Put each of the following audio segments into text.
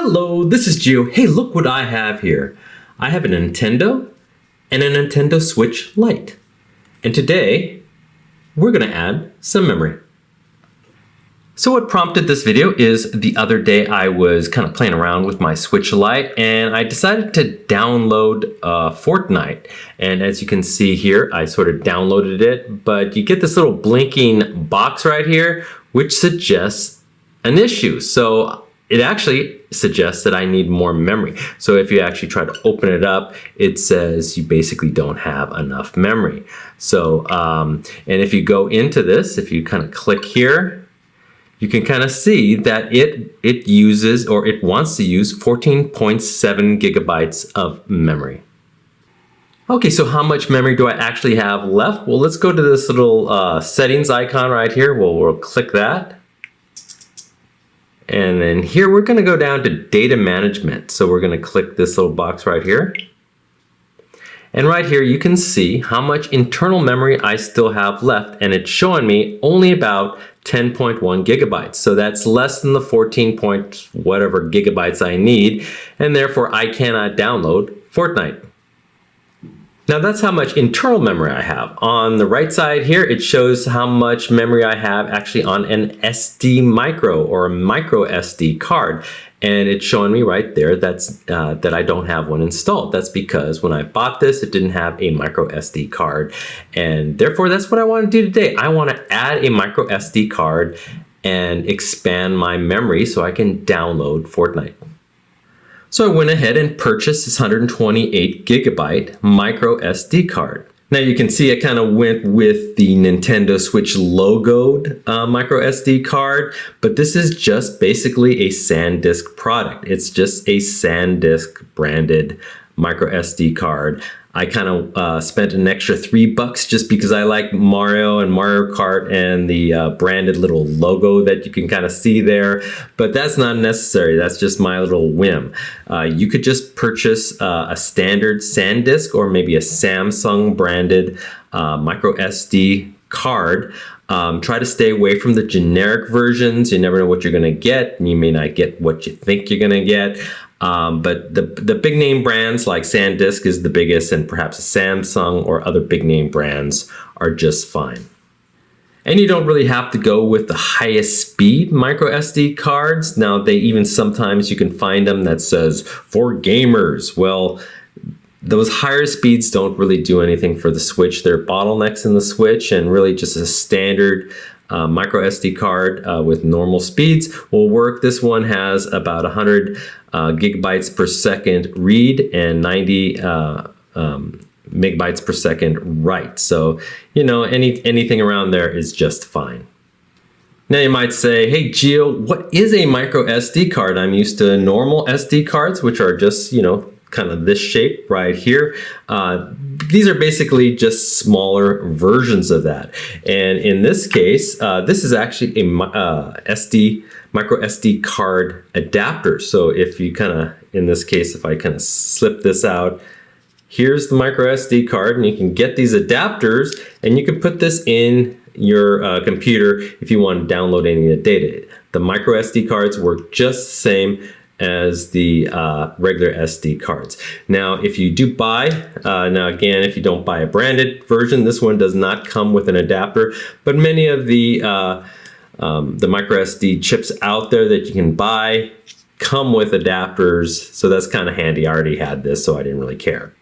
Hello, this is Gio. Hey, look what I have here. I have a Nintendo and a Nintendo Switch Lite. And today, we're gonna add some memory. So what prompted this video is the other day I was kind of playing around with my Switch Lite and I decided to download Fortnite. And as you can see here, I sort of downloaded it, but you get this little blinking box right here, which suggests an issue. So it actually suggests that I need more memory. So if you actually try to open it up, it says you basically don't have enough memory. So, and if you go into this, if you kind of click here, you can kind of see that it uses, or it wants to use 14.7 gigabytes of memory. Okay, so how much memory do I actually have left? Well, let's go to this little settings icon right here. We'll click that. And then here we're gonna go down to data management. So we're gonna click this little box right here. And right here you can see how much internal memory I still have left, and it's showing me only about 10.1 gigabytes. So that's less than the 14 point whatever gigabytes I need, and therefore I cannot download Fortnite. Now that's how much internal memory I have. On the right side here, it shows how much memory I have actually on an SD micro or a micro SD card. And it's showing me right there that I don't have one installed. That's because when I bought this, it didn't have a micro SD card. And therefore, that's what I want to do today. I want to add a micro SD card and expand my memory so I can download Fortnite. So I went ahead and purchased this 128 gigabyte micro SD card. Now you can see I kind of went with the Nintendo Switch logoed micro SD card, but this is just basically a SanDisk product. It's just a SanDisk branded micro SD card. I kind of spent an extra $3 just because I like Mario and Mario Kart and the branded little logo that you can kind of see there, but that's not necessary. That's just my little whim. You could just purchase a standard SanDisk or maybe a Samsung branded micro SD card. Try to stay away from the generic versions. You never know what you're gonna get, and you may not get what you think you're gonna get. But the big name brands like SanDisk is the biggest, and perhaps Samsung or other big name brands are just fine. And you don't really have to go with the highest speed micro SD cards. Now they even sometimes you can find them that says for gamers. Well, those higher speeds don't really do anything for the Switch. They're bottlenecks in the Switch, and really just a standard micro SD card with normal speeds will work. This one has about 100 gigabytes per second read and 90 megabytes per second write. So, you know, anything around there is just fine. Now you might say, hey Gio, what is a micro SD card? I'm used to normal SD cards, which are just, you know, kind of this shape right here. These are basically just smaller versions of that. And in this case, this is actually a micro SD card adapter. So if you kind of, in this case, if I kind of slip this out, here's the micro SD card, and you can get these adapters and you can put this in your computer if you want to download any of the data. The micro SD cards work just the same as the regular SD cards. Now, if you do buy, now again, if you don't buy a branded version, this one does not come with an adapter, but many of the micro SD chips out there that you can buy come with adapters, so that's kind of handy. I already had this, so I didn't really care.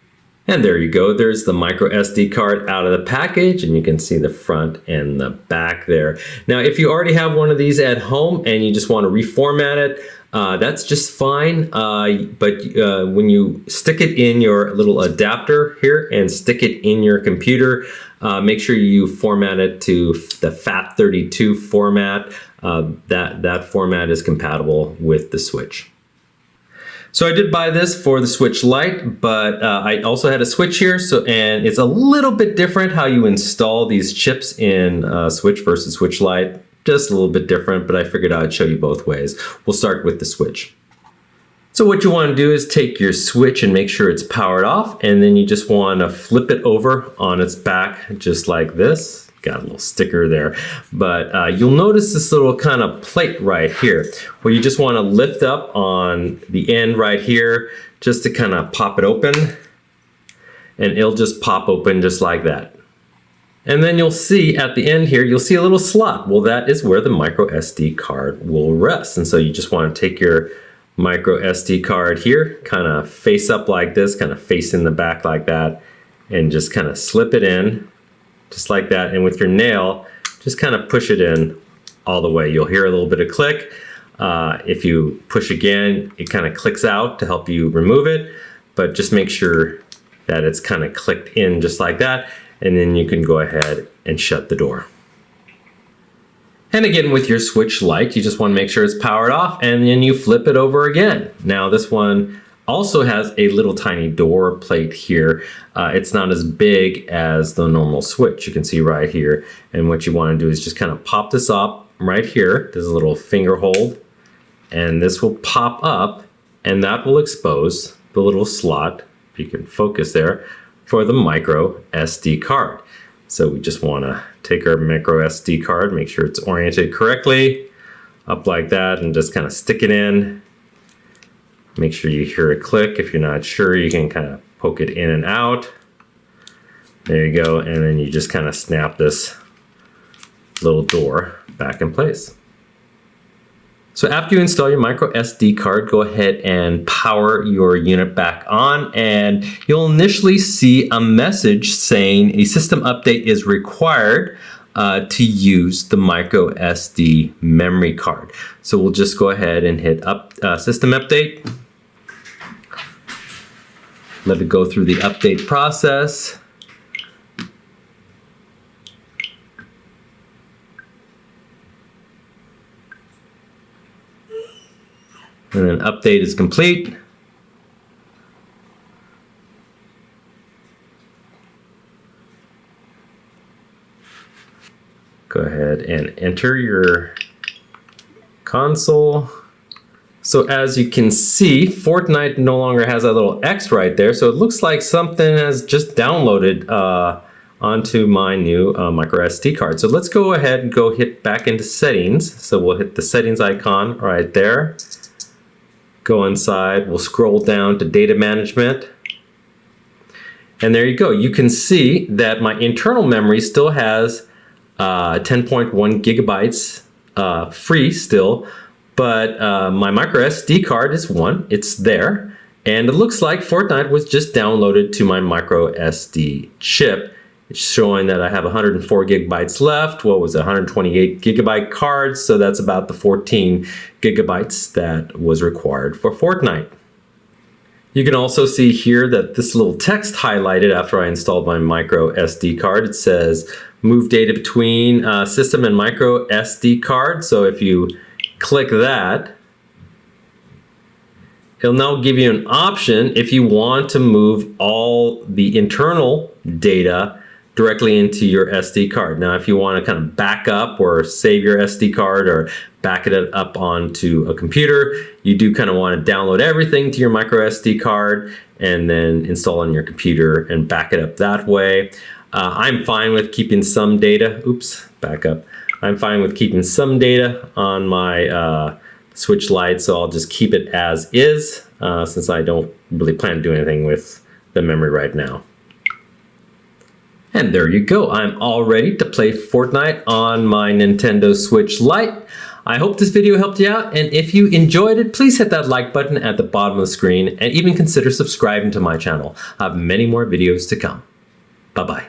And there you go, there's the micro SD card out of the package, and you can see the front and the back there. Now, if you already have one of these at home and you just want to reformat it, that's just fine, but when you stick it in your little adapter here and stick it in your computer, make sure you format it to the FAT32 format. That format is compatible with the Switch. So I did buy this for the Switch Lite, but I also had a Switch here, and it's a little bit different how you install these chips in Switch versus Switch Lite. Just a little bit different, but I figured I'd show you both ways. We'll start with the Switch. So what you want to do is take your Switch and make sure it's powered off, and then you just want to flip it over on its back just like this. got a little sticker there. But you'll notice this little kind of plate right here where you just want to lift up on the end right here just to kind of pop it open, and it'll just pop open just like that. And then you'll see at the end here, you'll see a little slot. Well, that is where the micro SD card will rest. And so you just want to take your micro SD card here, kind of face up like this, kind of face in the back like that, and just kind of slip it in just like that. And with your nail, just kind of push it in all the way. You'll hear a little bit of click. If you push again, it kind of clicks out to help you remove it, but just make sure that it's kind of clicked in just like that. And then you can go ahead and shut the door. And again, with your switch Lite, you just want to make sure it's powered off, and then you flip it over again. Now this one also has a little tiny door plate here. It's not as big as the normal switch. You can see right here. And what you want to do is just kind of pop this up right here. There's a little finger hold, and this will pop up, and that will expose the little slot, if you can focus there, for the micro SD card. So we just want to take our micro SD card, make sure it's oriented correctly, up like that, and just kind of stick it in. Make sure you hear a click. If you're not sure, you can kind of poke it in and out. There you go, and then you just kind of snap this little door back in place. So after you install your micro SD card, go ahead and power your unit back on, and you'll initially see a message saying a system update is required to use the micro SD memory card. So we'll just go ahead and hit system update. Let it go through the update process. And then update is complete. Go ahead and enter your console. So as you can see, Fortnite no longer has that little X right there. So it looks like something has just downloaded onto my new micro SD card. So let's go ahead and go hit back into settings. So we'll hit the settings icon right there. Go inside, we'll scroll down to data management. And there you go. You can see that my internal memory still has 10.1 gigabytes free still, but my micro SD card is 1, it's there. And it looks like Fortnite was just downloaded to my micro SD chip. It's showing that I have 104 gigabytes left. What was it, 128 gigabyte cards? So that's about the 14 gigabytes that was required for Fortnite. You can also see here that this little text highlighted after I installed my micro SD card. It says move data between system and micro SD card. So if you click that, it'll now give you an option if you want to move all the internal data directly into your SD card. Now, if you want to kind of back up or save your SD card or back it up onto a computer, you do kind of want to download everything to your micro SD card and then install on your computer and back it up that way. I'm fine with keeping some data. Oops, back up. I'm fine with keeping some data on my Switch Lite, so I'll just keep it as is since I don't really plan to do anything with the memory right now. And there you go. I'm all ready to play Fortnite on my Nintendo Switch Lite. I hope this video helped you out, and if you enjoyed it, please hit that like button at the bottom of the screen and even consider subscribing to my channel. I have many more videos to come. Bye-bye.